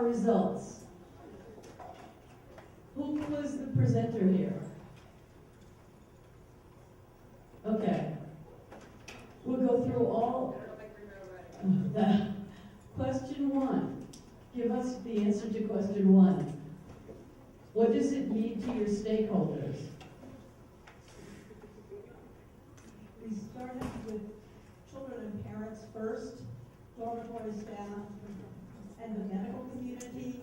results. Who was the presenter here? Okay. We'll go through all. Question 1. Give us the answer to question 1. What does it mean to your stakeholders? We started with children and parents first, dormitory staff, and the medical community.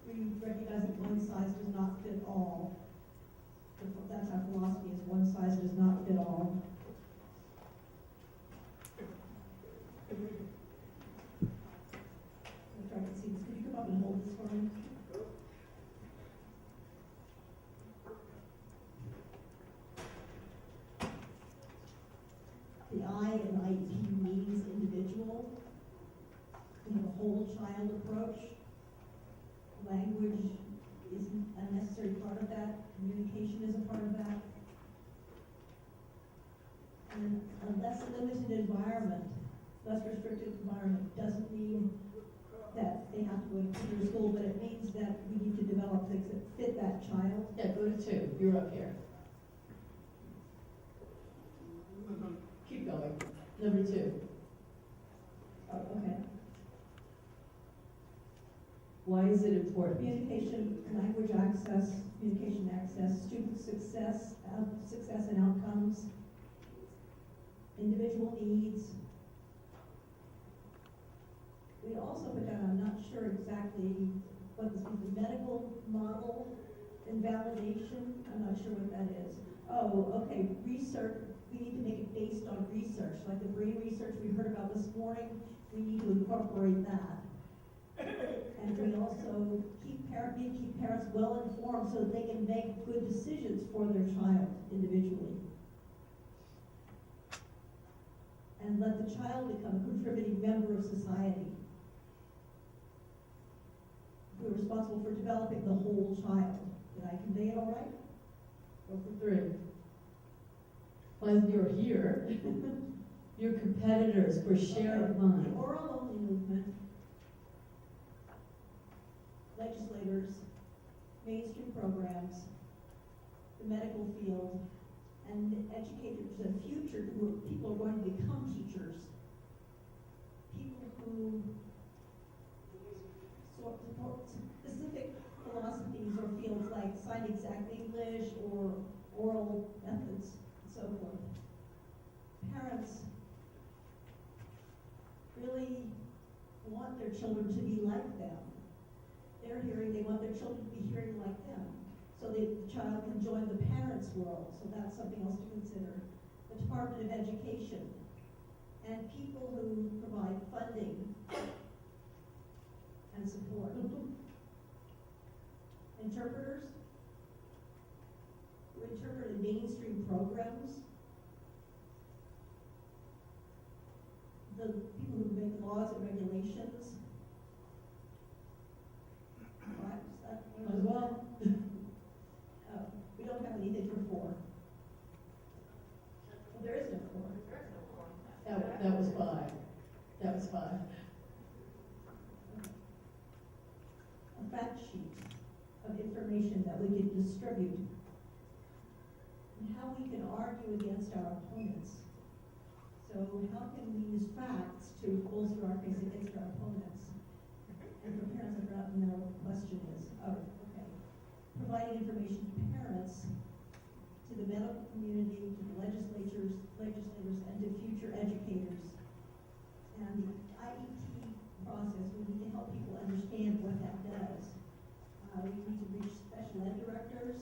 We recognize that one size does not fit all. That's our philosophy, is one size does not fit all. I'm trying to see this. Could you come up and hold this for me? The I in IEP means individual. We have a whole child approach. Language is a necessary part of that. Communication is a part of that. And a less limited environment, less restricted environment, doesn't mean that they have to go to computer school, but it means that we need to develop things that fit that child. Yeah, go to 2. You're up here. Keep going. Number 2. Oh, okay. Why is it important? Communication, language access, communication access, student success, success and outcomes, individual needs. We also put down, I'm not sure exactly what this means, the medical model and validation. I'm not sure what that is. Oh, okay, research. We need to make it based on research, like the brain research we heard about this morning. We need to incorporate that. And we also keep parents well informed so that they can make good decisions for their child individually. And let the child become a contributing member of society. We're responsible for developing the whole child. Did I convey it all right? Go for 3. Well, you're here. Your competitors for share of mind. The oral only movement, legislators, mainstream programs, the medical field, and educators of the future who people are going to become teachers. People who support specific philosophies or fields like signed exact English or oral methods and so forth. Parents really want their children to be like them. They're hearing, they want their children to be hearing like them. So the child can join the parents' world. So that's something else to consider. The Department of Education and people who provide funding and support. Interpreters who interpret in mainstream programs. The people who make laws and regulations. Right? As well. We don't have anything for 4. Well, there is no 4. That was 5. That was 5. A fact sheet of information that we can distribute and how we can argue against our opponents. So how can we use facts to bolster our case against our opponents? And for parents, I forgot to know what the question is. Oh, okay. Providing information to parents, to the medical community, to the legislators, and to future educators. And the IET process, we need to help people understand what that does. We need to reach special ed directors,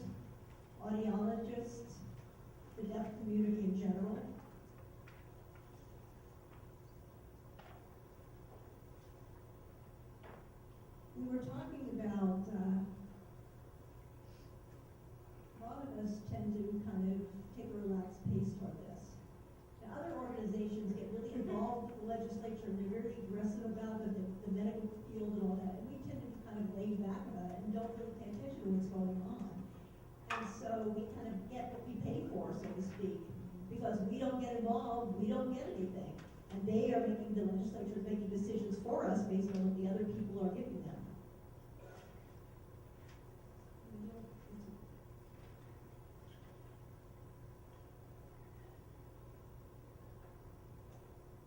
audiologists, the deaf community in general. We were talking about, a lot of us tend to kind of take a relaxed pace toward this. Now, other organizations get really involved with the legislature and they're very aggressive about it, the medical field and all that. And we tend to kind of lay back about it and don't really pay attention to what's going on. And so we kind of get what we pay for, so to speak. because we don't get involved, we don't get anything. And the legislature is making decisions for us based on what the other people are giving them.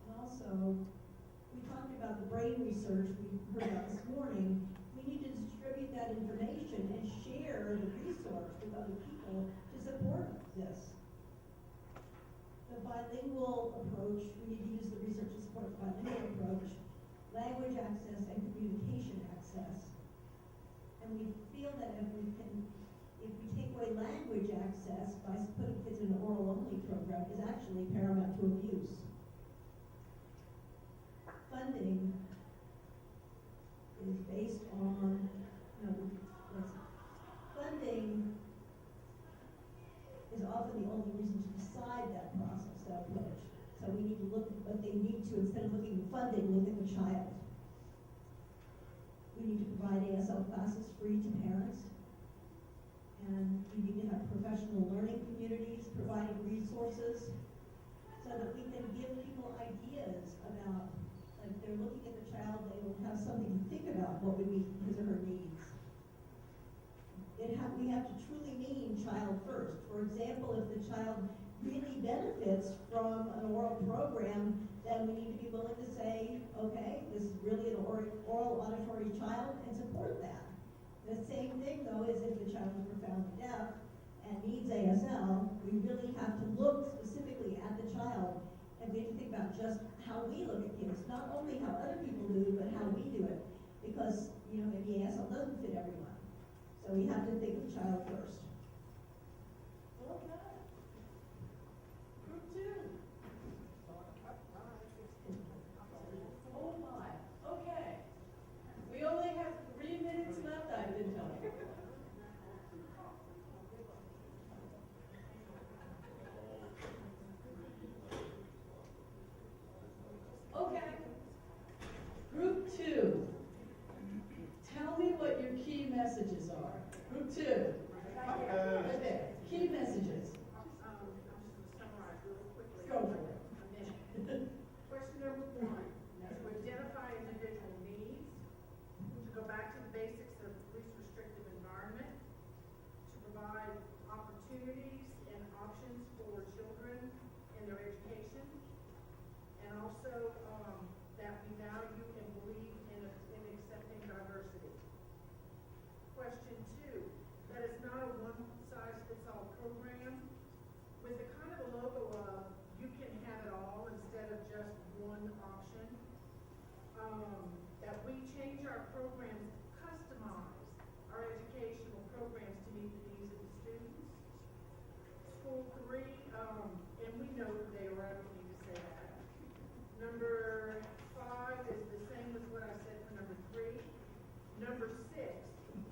And also, we talked about the brain research we heard about this morning. We need to distribute that information and share the resource with other people to support this. The bilingual approach, we need to use the research to support the bilingual approach, language access and communication access. And we feel that if we take away language access by putting kids in an oral-only program is actually paramount to abuse. Funding is based on, funding is often the only reason to decide that process, that approach. So we need to look at what they need to, instead of looking at funding, look at the child. We need to provide ASL classes free to parents. And we need to have professional learning communities providing resources so that we can give people ideas about, like, they're looking at the child, they will have something to think about what would meet his or her needs. We have to truly mean child first. For example, if the child really benefits from an oral program, then we need to be willing to say, okay, this is really an oral auditory child, and support that. The same thing, though, is if the child is profoundly deaf and needs ASL, we really have to look specifically at the child, and we have to think about just how we look at kids, not only how other people do, but how we do it. Because, maybe ASL doesn't fit everyone. So we have to think of the child first. Okay. Group 2. Oh my, okay. We only have 3 minutes left, I've been told. Okay. Group 2. Tell me what your key messages are. Group 2. Right there. Key messages. I'm just going to summarize really quickly. Go for it. A minute. Question number 1 is to identify individual needs, to go back to the basics of least restrictive environment, to provide opportunities and options for children in their education, and also that we value and believe in accepting diversity. Question 2, that it's not a one-size-fits-all program with a kind of a logo of you can have it all instead of just one option. That we change our programs, customize our educational programs to meet the needs of the students. School 3, and we know that they are, I don't need to say that. Number 5 is the same as what I said for number 3. Number 6,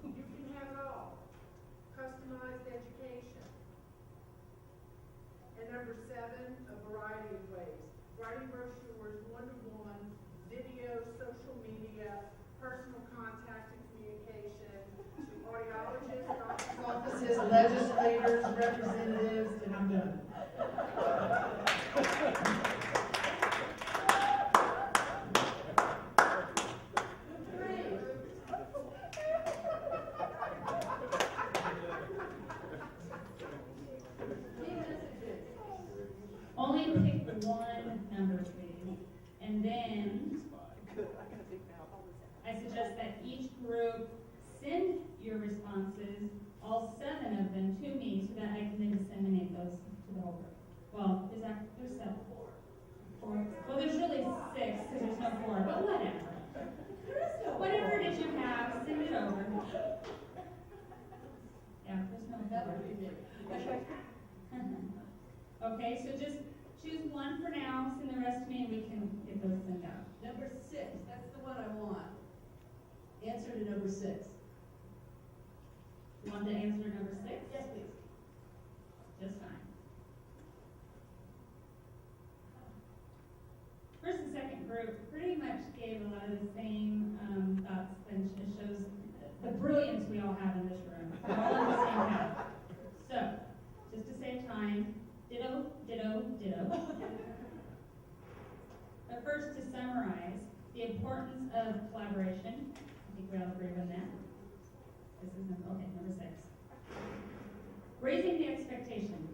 you can have it all. Customized education. And number 7, a variety of ways. Writing brochures, one-to-one, video, social media, personal contact and communication, to audiologists, doctors' Offices, legislators, representatives, and I'm done. Only pick one number, please. And then I suggest that each group send your responses, all 7 of them, to me so that I can then disseminate those to the whole group. Well, there's 7. 4. Well, there's really 6 because there's no 4, but whatever. Whatever it is you have, send it over. Yeah, there's no 4. Okay, so just choose one for now, send the rest to me, and we can get those sent out. Number 6, that's the one I want. Answer to number 6. You want to answer number 6? Yes, please. Just fine. First and second group pretty much gave a lot of the same thoughts, and it shows the brilliance we all have in this room. We're all on the same path. So, just to save time, ditto, ditto, importance of collaboration. I think we all agree on that. This is number 6. Raising the expectations.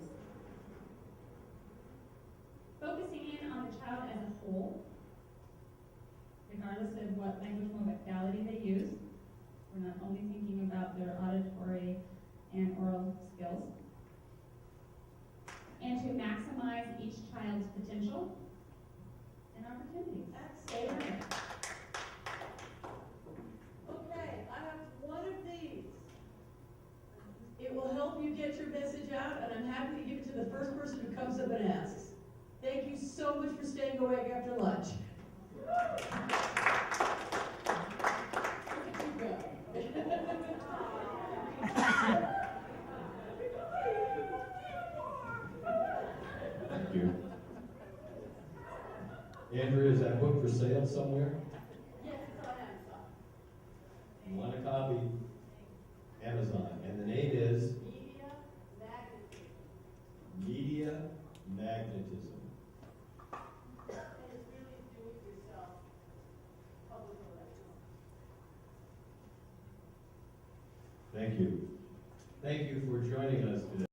Focusing in on the child as a whole, regardless of what language modality they use. We're not only thinking about their auditory and oral skills. And to maximize each child's potential and opportunities. Excellent. Okay, I have one of these. It will help you get your message out, and I'm happy to give it to the first person who comes up and asks. Thank you so much for staying awake after lunch. Thank you. Andrea, is that book for sale somewhere? Yes, it's on Amazon. You want a copy? Amazon. And the name is? Media magnetism. Media Magnetism. And it's really do-it-yourself public relations. Thank you. Thank you for joining us today.